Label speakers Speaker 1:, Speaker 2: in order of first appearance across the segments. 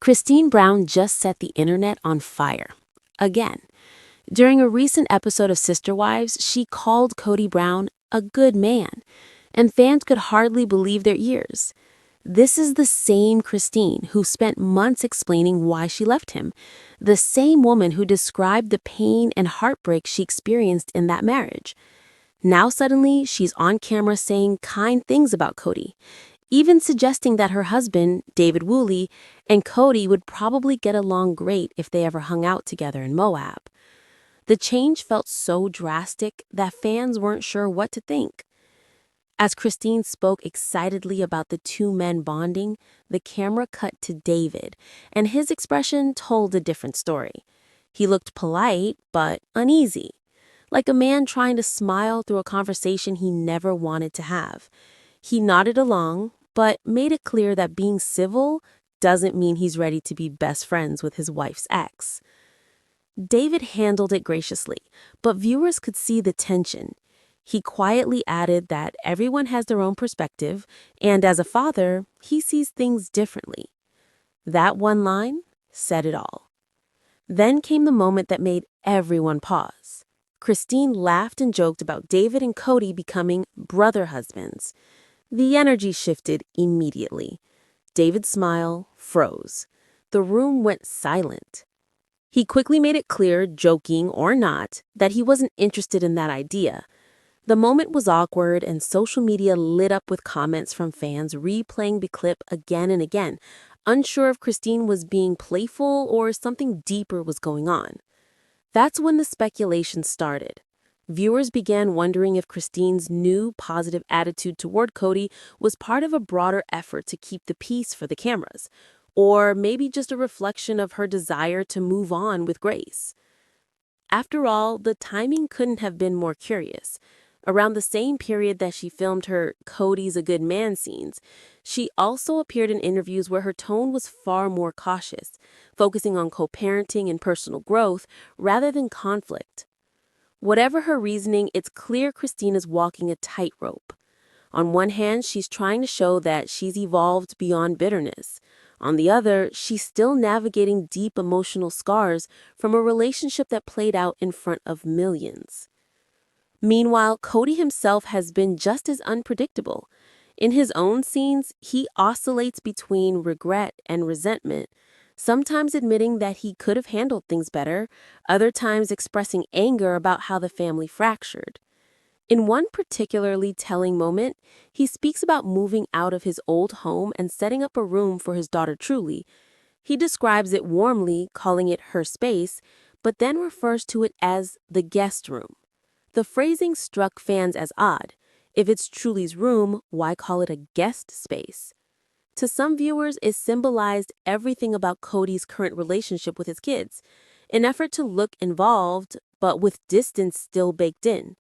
Speaker 1: Christine Brown just set the internet on fire. Again. During a recent episode of Sister Wives, she called Kody Brown a good man, and fans could hardly believe their ears. This is the same Christine who spent months explaining why she left him, the same woman who described the pain and heartbreak she experienced in that marriage. Now suddenly, she's on camera saying kind things about Kody, even suggesting that her husband, David Woolley, and Kody would probably get along great if they ever hung out together in Moab. The change felt so drastic that fans weren't sure what to think. As Christine spoke excitedly about the two men bonding, the camera cut to David, and his expression told a different story. He looked polite, but uneasy, like a man trying to smile through a conversation he never wanted to have. He nodded along, but made it clear that being civil doesn't mean he's ready to be best friends with his wife's ex. David handled it graciously, but viewers could see the tension. He quietly added that everyone has their own perspective, and as a father, he sees things differently. That one line said it all. Then came the moment that made everyone pause. Christine laughed and joked about David and Kody becoming brother husbands. The energy shifted immediately. David's smile froze. The room went silent. He quickly made it clear, joking or not, that he wasn't interested in that idea. The moment was awkward, and social media lit up with comments from fans replaying the clip again and again, unsure if Christine was being playful or something deeper was going on. That's when the speculation started. Viewers began wondering if Christine's new positive attitude toward Kody was part of a broader effort to keep the peace for the cameras, or maybe just a reflection of her desire to move on with grace. After all, the timing couldn't have been more curious. Around the same period that she filmed her Kody's a good man scenes, she also appeared in interviews where her tone was far more cautious, focusing on co-parenting and personal growth rather than conflict. Whatever her reasoning, it's clear Christine is walking a tightrope. On one hand, she's trying to show that she's evolved beyond bitterness. On the other, she's still navigating deep emotional scars from a relationship that played out in front of millions. Meanwhile, Kody himself has been just as unpredictable. In his own scenes, he oscillates between regret and resentment, sometimes admitting that he could have handled things better, other times expressing anger about how the family fractured. In one particularly telling moment, he speaks about moving out of his old home and setting up a room for his daughter Truly. He describes it warmly, calling it her space, but then refers to it as the guest room. The phrasing struck fans as odd. If it's Truly's room, why call it a guest space? To some viewers, it symbolized everything about Kody's current relationship with his kids, an effort to look involved, but with distance still baked in.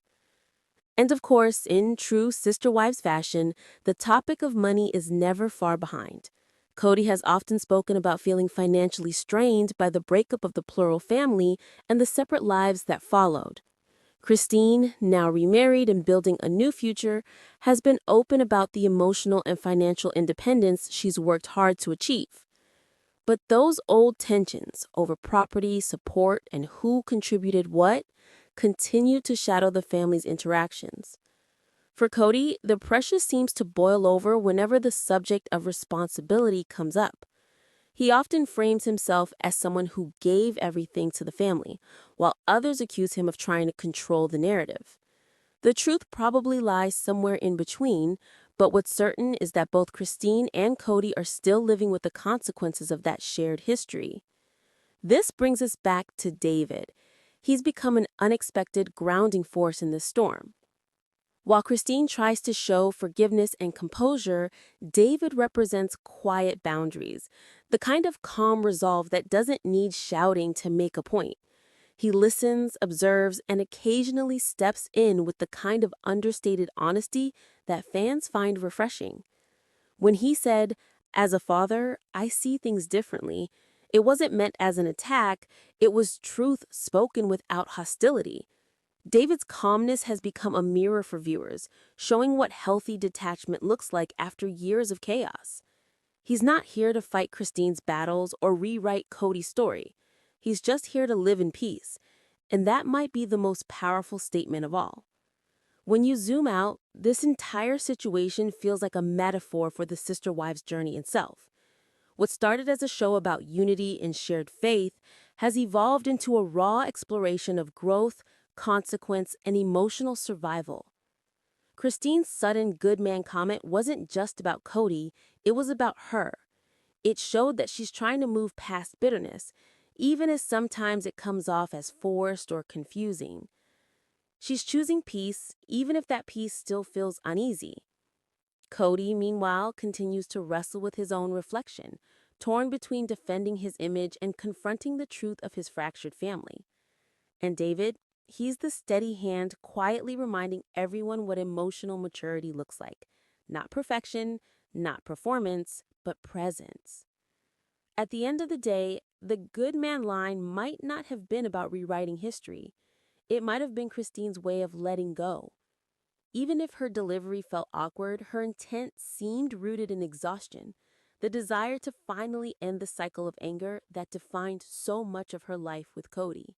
Speaker 1: And of course, in true Sister Wives fashion, the topic of money is never far behind. Kody has often spoken about feeling financially strained by the breakup of the plural family and the separate lives that followed. Christine, now remarried and building a new future, has been open about the emotional and financial independence she's worked hard to achieve. But those old tensions over property, support, and who contributed what continue to shadow the family's interactions. For Kody, the pressure seems to boil over whenever the subject of responsibility comes up. He often frames himself as someone who gave everything to the family, while others accuse him of trying to control the narrative. The truth probably lies somewhere in between, but what's certain is that both Christine and Kody are still living with the consequences of that shared history. This brings us back to David. He's become an unexpected grounding force in this storm. While Christine tries to show forgiveness and composure, David represents quiet boundaries, the kind of calm resolve that doesn't need shouting to make a point. He listens, observes, and occasionally steps in with the kind of understated honesty that fans find refreshing. When he said, "As a father, I see things differently," it wasn't meant as an attack, it was truth spoken without hostility. David's calmness has become a mirror for viewers, showing what healthy detachment looks like after years of chaos. He's not here to fight Christine's battles or rewrite Kody's story. He's just here to live in peace. And that might be the most powerful statement of all. When you zoom out, this entire situation feels like a metaphor for the sister wives' journey itself. What started as a show about unity and shared faith has evolved into a raw exploration of growth, consequence, and emotional survival. Christine's sudden good man comment wasn't just about Kody, it was about her. It showed that she's trying to move past bitterness, even as sometimes it comes off as forced or confusing. She's choosing peace, even if that peace still feels uneasy. Kody, meanwhile, continues to wrestle with his own reflection, torn between defending his image and confronting the truth of his fractured family. And David, he's the steady hand quietly reminding everyone what emotional maturity looks like. Not perfection, not performance, but presence. At the end of the day, the good man line might not have been about rewriting history. It might have been Christine's way of letting go. Even if her delivery felt awkward, her intent seemed rooted in exhaustion, the desire to finally end the cycle of anger that defined so much of her life with Kody.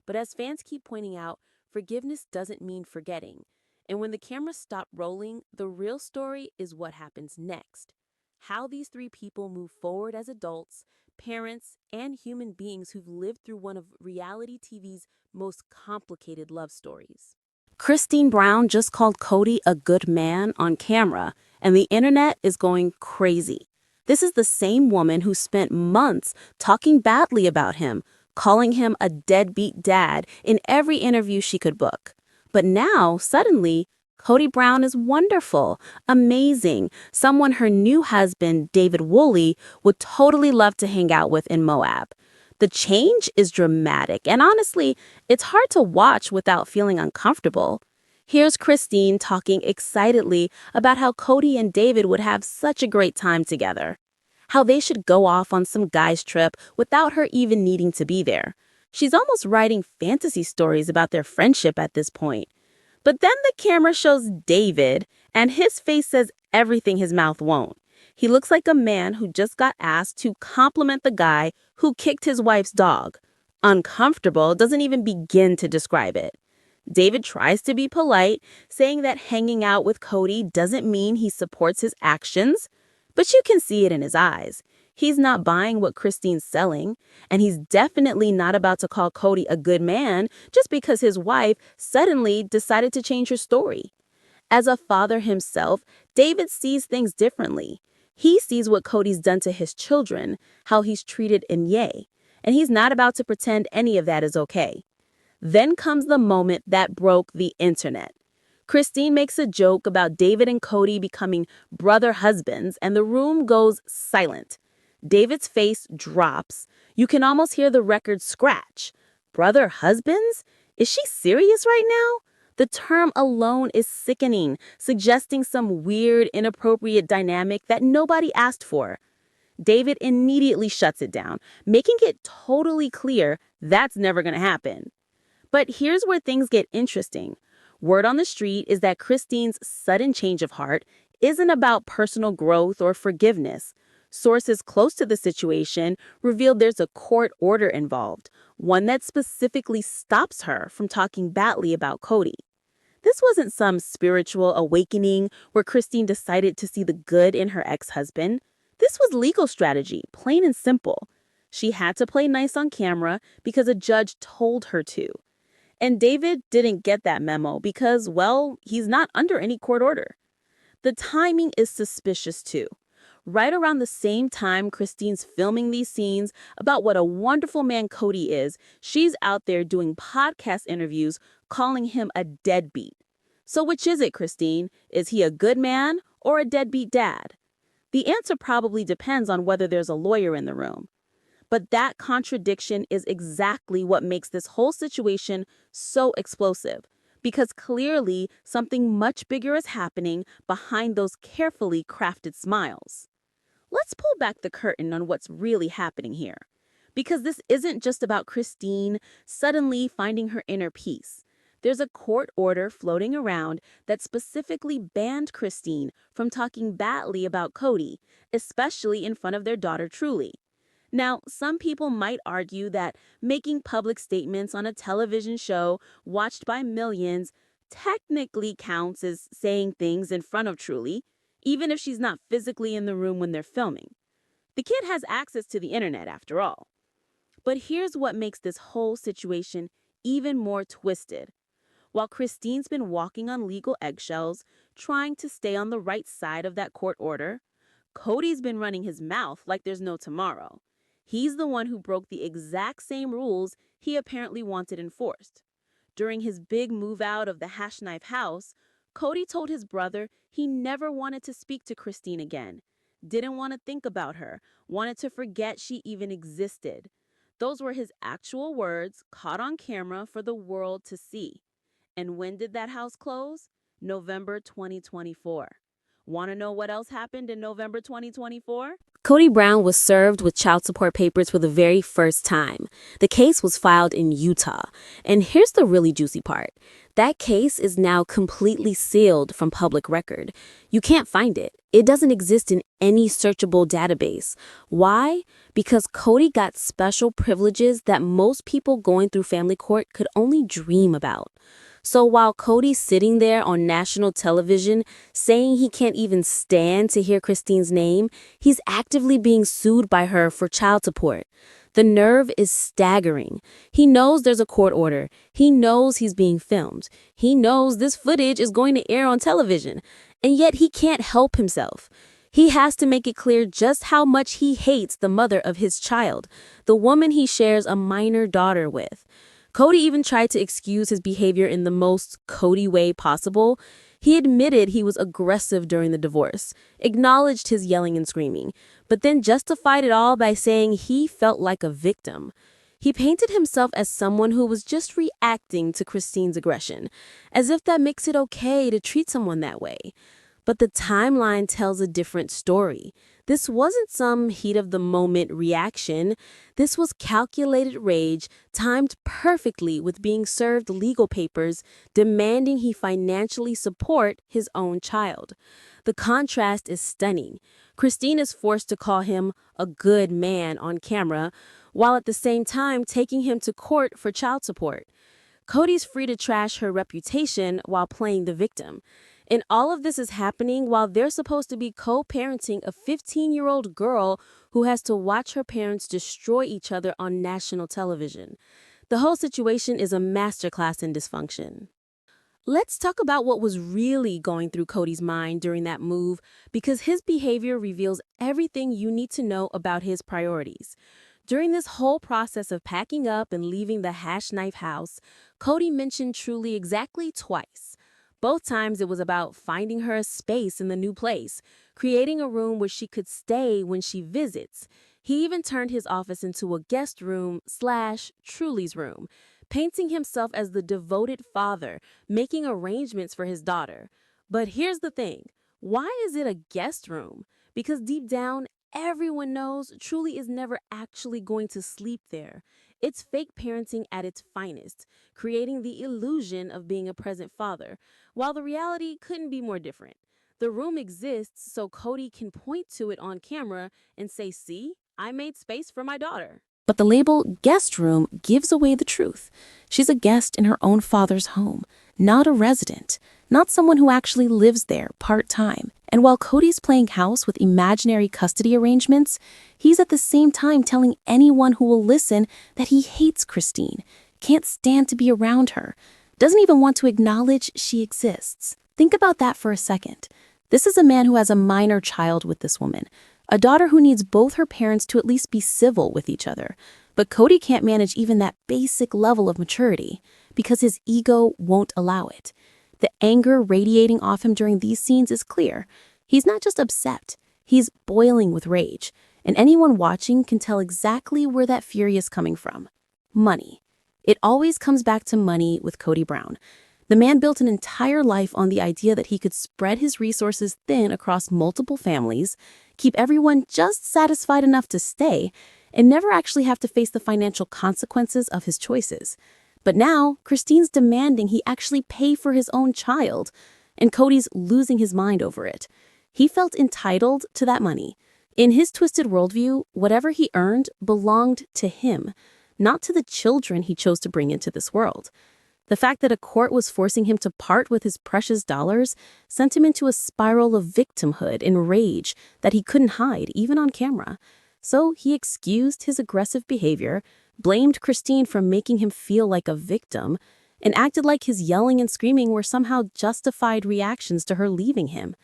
Speaker 1: But as fans keep pointing out, forgiveness doesn't mean forgetting. And when the cameras stop rolling, the real story is what happens next. How these three people move forward as adults, parents, and human beings who've lived through one of reality TV's most complicated love stories. Christine Brown just called Kody a good man on camera, and the internet is going crazy. This is the same woman who spent months talking badly about him, calling him a deadbeat dad in every interview she could book. But now, suddenly, Kody Brown is wonderful, amazing, someone her new husband, David Woolley, would totally love to hang out with in Moab. The change is dramatic, and honestly, it's hard to watch without feeling uncomfortable. Here's Christine talking excitedly about how Kody and David would have such a great time together. How they should go off on some guy's trip without her even needing to be there. She's almost writing fantasy stories about their friendship at this point. But then the camera shows David, and his face says everything his mouth won't. He looks like a man who just got asked to compliment the guy who kicked his wife's dog. Uncomfortable doesn't even begin to describe it. David tries to be polite, saying that hanging out with Kody doesn't mean he supports his actions, but you can see it in his eyes. He's not buying what Christine's selling, and he's definitely not about to call Kody a good man just because his wife suddenly decided to change her story. As a father himself, David sees things differently. He sees what Kody's done to his children, how he's treated Inye, and he's not about to pretend any of that is okay. Then comes the moment that broke the internet. Christine makes a joke about David and Kody becoming brother husbands, and the room goes silent. David's face drops. You can almost hear the record scratch. Brother husbands? Is she serious right now? The term alone is sickening, suggesting some weird, inappropriate dynamic that nobody asked for. David immediately shuts it down, making it totally clear that's never going to happen. But here's where things get interesting. Word on the street is that Christine's sudden change of heart isn't about personal growth or forgiveness. Sources close to the situation revealed there's a court order involved, one that specifically stops her from talking badly about Kody. This wasn't some spiritual awakening where Christine decided to see the good in her ex-husband. This was legal strategy, plain and simple. She had to play nice on camera because a judge told her to. And David didn't get that memo because, well, he's not under any court order. The timing is suspicious too. Right around the same time Christine's filming these scenes about what a wonderful man Kody is, she's out there doing podcast interviews calling him a deadbeat. So which is it, Christine? Is he a good man or a deadbeat dad? The answer probably depends on whether there's a lawyer in the room. But that contradiction is exactly what makes this whole situation so explosive, because clearly something much bigger is happening behind those carefully crafted smiles. Let's pull back the curtain on what's really happening here, because this isn't just about Christine suddenly finding her inner peace. There's a court order floating around that specifically banned Christine from talking badly about Kody, especially in front of their daughter Truly. Now, some people might argue that making public statements on a television show watched by millions technically counts as saying things in front of Truly, even if she's not physically in the room when they're filming. The kid has access to the internet after all. But here's what makes this whole situation even more twisted. While Christine's been walking on legal eggshells, trying to stay on the right side of that court order, Kody's been running his mouth like there's no tomorrow. He's the one who broke the exact same rules he apparently wanted enforced. During his big move out of the Hash Knife house, Kody told his brother he never wanted to speak to Christine again, didn't want to think about her, wanted to forget she even existed. Those were his actual words, caught on camera for the world to see. And when did that house close? November 2024. Want to know what else happened in November 2024? Kody Brown was served with child support papers for the very first time. The case was filed in Utah. And here's the really juicy part. That case is now completely sealed from public record. You can't find it. It doesn't exist in any searchable database. Why? Because Kody got special privileges that most people going through family court could only dream about. So while Kody's sitting there on national television saying he can't even stand to hear Christine's name, he's actively being sued by her for child support. The nerve is staggering. He knows there's a court order. He knows he's being filmed. He knows this footage is going to air on television. And yet he can't help himself. He has to make it clear just how much he hates the mother of his child, the woman he shares a minor daughter with. Kody even tried to excuse his behavior in the most Kody way possible. He admitted he was aggressive during the divorce, acknowledged his yelling and screaming, but then justified it all by saying he felt like a victim. He painted himself as someone who was just reacting to Christine's aggression, as if that makes it okay to treat someone that way. But the timeline tells a different story. This wasn't some heat-of-the-moment reaction. This was calculated rage, timed perfectly with being served legal papers demanding he financially support his own child. The contrast is stunning. Christine is forced to call him a good man on camera, while at the same time taking him to court for child support. Kody's free to trash her reputation while playing the victim. And all of this is happening while they're supposed to be co-parenting a 15-year-old girl who has to watch her parents destroy each other on national television. The whole situation is a masterclass in dysfunction. Let's talk about what was really going through Kody's mind during that move, because his behavior reveals everything you need to know about his priorities. During this whole process of packing up and leaving the Hash Knife house, Kody mentioned Truly exactly twice. Both times it was about finding her a space in the new place, creating a room where she could stay when she visits. He even turned his office into a guest room / Truly's room, painting himself as the devoted father, making arrangements for his daughter. But here's the thing. Why is it a guest room? Because deep down, everyone knows Truly is never actually going to sleep there. It's fake parenting at its finest, creating the illusion of being a present father, while the reality couldn't be more different. The room exists so Kody can point to it on camera and say, "See, I made space for my daughter." But the label guest room gives away the truth. She's a guest in her own father's home, not a resident, not someone who actually lives there part-time. And while Kody's playing house with imaginary custody arrangements, he's at the same time telling anyone who will listen that he hates Christine, can't stand to be around her, doesn't even want to acknowledge she exists. Think about that for a second. This is a man who has a minor child with this woman, a daughter who needs both her parents to at least be civil with each other. But Kody can't manage even that basic level of maturity because his ego won't allow it. The anger radiating off him during these scenes is clear. He's not just upset, he's boiling with rage. And anyone watching can tell exactly where that fury is coming from. Money. It always comes back to money with Kody Brown. The man built an entire life on the idea that he could spread his resources thin across multiple families, keep everyone just satisfied enough to stay, and never actually have to face the financial consequences of his choices. But now, Christine's demanding he actually pay for his own child, and Kody's losing his mind over it. He felt entitled to that money. In his twisted worldview, whatever he earned belonged to him, not to the children he chose to bring into this world. The fact that a court was forcing him to part with his precious dollars sent him into a spiral of victimhood and rage that he couldn't hide, even on camera. So he excused his aggressive behavior, blamed Christine for making him feel like a victim, and acted like his yelling and screaming were somehow justified reactions to her leaving him.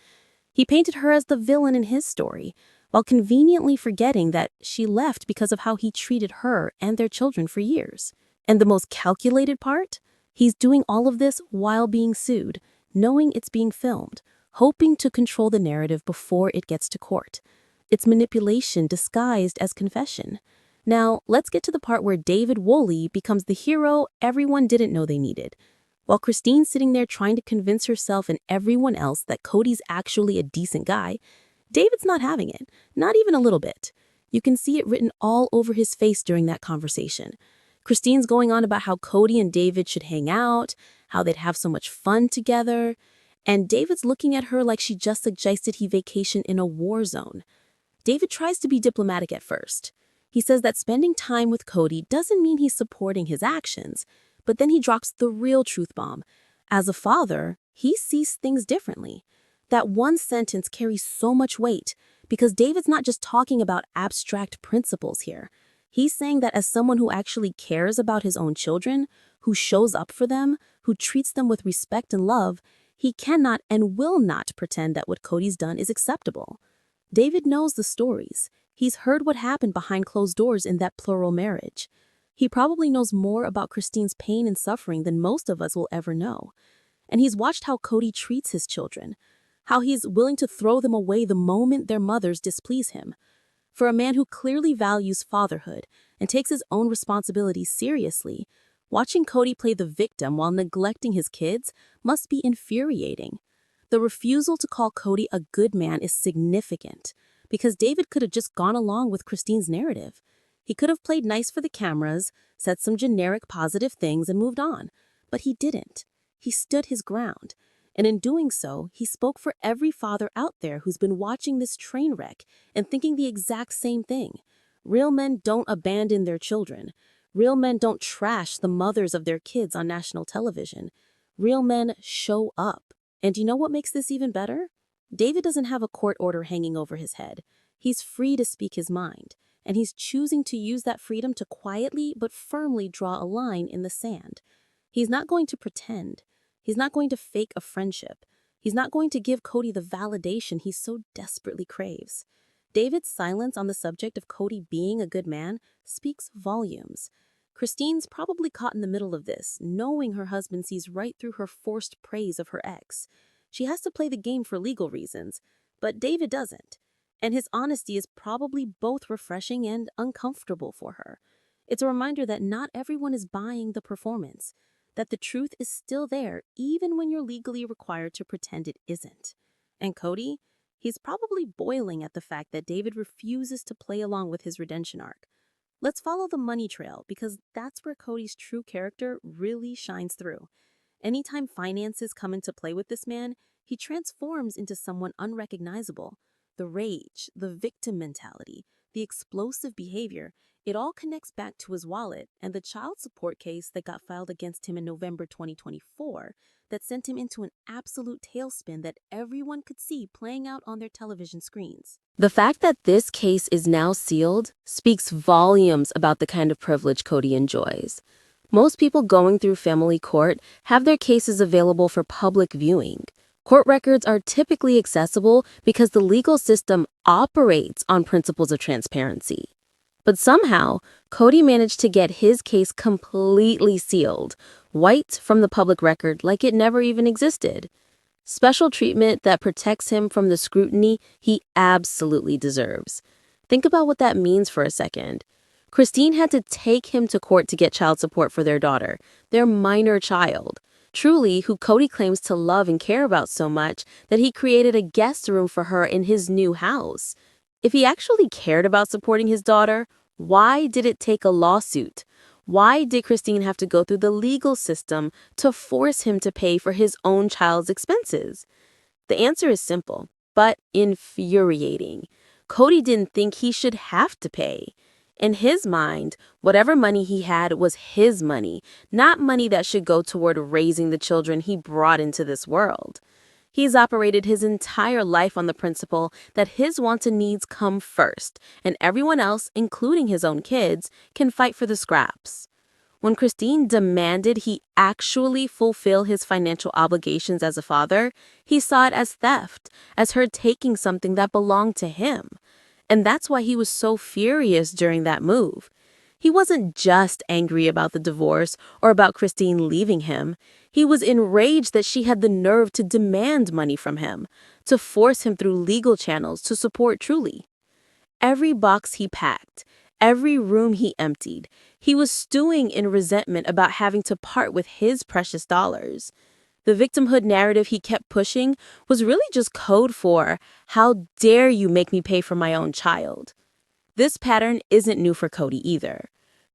Speaker 1: He painted her as the villain in his story, while conveniently forgetting that she left because of how he treated her and their children for years. And the most calculated part? He's doing all of this while being sued, knowing it's being filmed, hoping to control the narrative before it gets to court. It's manipulation disguised as confession. Now, let's get to the part where David Woolley becomes the hero everyone didn't know they needed. While Christine's sitting there trying to convince herself and everyone else that Kody's actually a decent guy, David's not having it, not even a little bit. You can see it written all over his face during that conversation. Christine's going on about how Kody and David should hang out, how they'd have so much fun together, and David's looking at her like she just suggested he vacation in a war zone. David tries to be diplomatic at first. He says that spending time with Kody doesn't mean he's supporting his actions, but then he drops the real truth bomb. As a father, he sees things differently. That one sentence carries so much weight because David's not just talking about abstract principles here. He's saying that as someone who actually cares about his own children, who shows up for them, who treats them with respect and love, he cannot and will not pretend that what Kody's done is acceptable. David knows the stories. He's heard what happened behind closed doors in that plural marriage. He probably knows more about Christine's pain and suffering than most of us will ever know. And he's watched how Kody treats his children, how he's willing to throw them away the moment their mothers displease him. For a man who clearly values fatherhood and takes his own responsibilities seriously, watching Kody play the victim while neglecting his kids must be infuriating. The refusal to call Kody a good man is significant, because David could have just gone along with Christine's narrative. He could have played nice for the cameras, said some generic positive things and moved on, but he didn't. He stood his ground. And in doing so, he spoke for every father out there who's been watching this train wreck and thinking the exact same thing. Real men don't abandon their children. Real men don't trash the mothers of their kids on national television. Real men show up. And you know what makes this even better? David doesn't have a court order hanging over his head. He's free to speak his mind, and he's choosing to use that freedom to quietly but firmly draw a line in the sand. He's not going to pretend. He's not going to fake a friendship. He's not going to give Kody the validation he so desperately craves. David's silence on the subject of Kody being a good man speaks volumes. Christine's probably caught in the middle of this, knowing her husband sees right through her forced praise of her ex. She has to play the game for legal reasons, but David doesn't. And his honesty is probably both refreshing and uncomfortable for her. It's a reminder that not everyone is buying the performance, that the truth is still there even when you're legally required to pretend it isn't. And Kody, he's probably boiling at the fact that David refuses to play along with his redemption arc. Let's follow the money trail, because that's where Kody's true character really shines through. Anytime finances come into play with this man, he transforms into someone unrecognizable. The rage, the victim mentality, the explosive behavior, it all connects back to his wallet and the child support case that got filed against him in November 2024 that sent him into an absolute tailspin that everyone could see playing out on their television screens. The fact that this case is now sealed speaks volumes about the kind of privilege Kody enjoys. Most people going through family court have their cases available for public viewing. Court records are typically accessible because the legal system operates on principles of transparency. But somehow, Kody managed to get his case completely sealed, wiped from the public record like it never even existed. Special treatment that protects him from the scrutiny he absolutely deserves. Think about what that means for a second. Christine had to take him to court to get child support for their daughter, their minor child. Truly, who Kody claims to love and care about so much that he created a guest room for her in his new house. If he actually cared about supporting his daughter, why did it take a lawsuit? Why did Christine have to go through the legal system to force him to pay for his own child's expenses? The answer is simple, but infuriating. Kody didn't think he should have to pay. In his mind, whatever money he had was his money, not money that should go toward raising the children he brought into this world. He's operated his entire life on the principle that his wants and needs come first, and everyone else, including his own kids, can fight for the scraps. When Christine demanded he actually fulfill his financial obligations as a father, he saw it as theft, as her taking something that belonged to him. And that's why he was so furious during that move. He wasn't just angry about the divorce or about Christine leaving him. He was enraged that she had the nerve to demand money from him, to force him through legal channels to support Truly. Every box he packed, every room he emptied, he was stewing in resentment about having to part with his precious dollars. The victimhood narrative he kept pushing was really just code for, "How dare you make me pay for my own child?" This pattern isn't new for Kody either.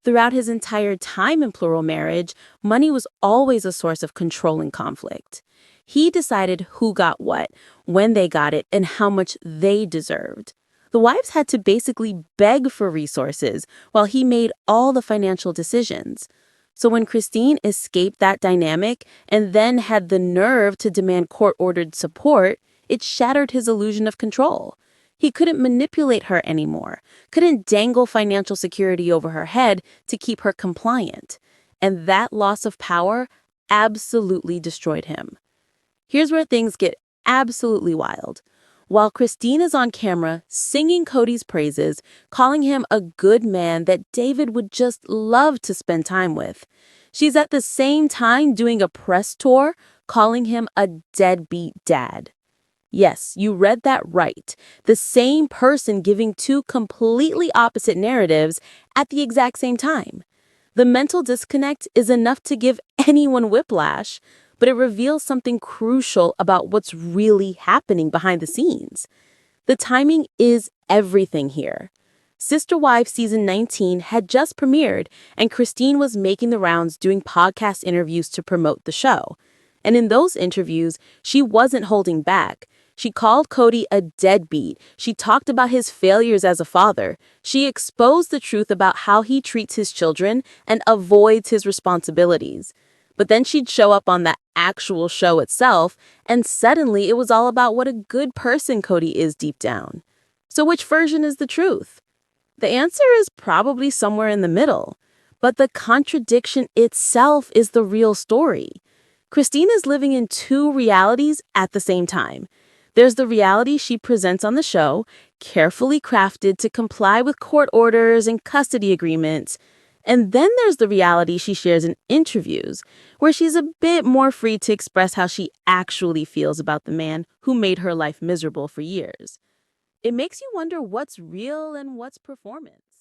Speaker 1: Throughout his entire time in plural marriage, money was always a source of controlling conflict. He decided who got what, when they got it, and how much they deserved. The wives had to basically beg for resources while he made all the financial decisions. So when Christine escaped that dynamic and then had the nerve to demand court-ordered support, it shattered his illusion of control. He couldn't manipulate her anymore, couldn't dangle financial security over her head to keep her compliant. And that loss of power absolutely destroyed him. Here's where things get absolutely wild. While Christine is on camera singing Kody's praises, calling him a good man that David would just love to spend time with, she's at the same time doing a press tour calling him a deadbeat dad. Yes, you read that right. The same person giving two completely opposite narratives at the exact same time. The mental disconnect is enough to give anyone whiplash, but it reveals something crucial about what's really happening behind the scenes. The timing is everything here. Sister Wives Season 19 had just premiered, and Christine was making the rounds doing podcast interviews to promote the show. And in those interviews, she wasn't holding back. She called Kody a deadbeat. She talked about his failures as a father. She exposed the truth about how he treats his children and avoids his responsibilities. But then she'd show up on the actual show itself, and suddenly it was all about what a good person Kody is deep down. So which version is the truth? The answer is probably somewhere in the middle. But the contradiction itself is the real story. Christine is living in two realities at the same time. There's the reality she presents on the show, carefully crafted to comply with court orders and custody agreements. And then there's the reality she shares in interviews, where she's a bit more free to express how she actually feels about the man who made her life miserable for years. It makes you wonder what's real and what's performance.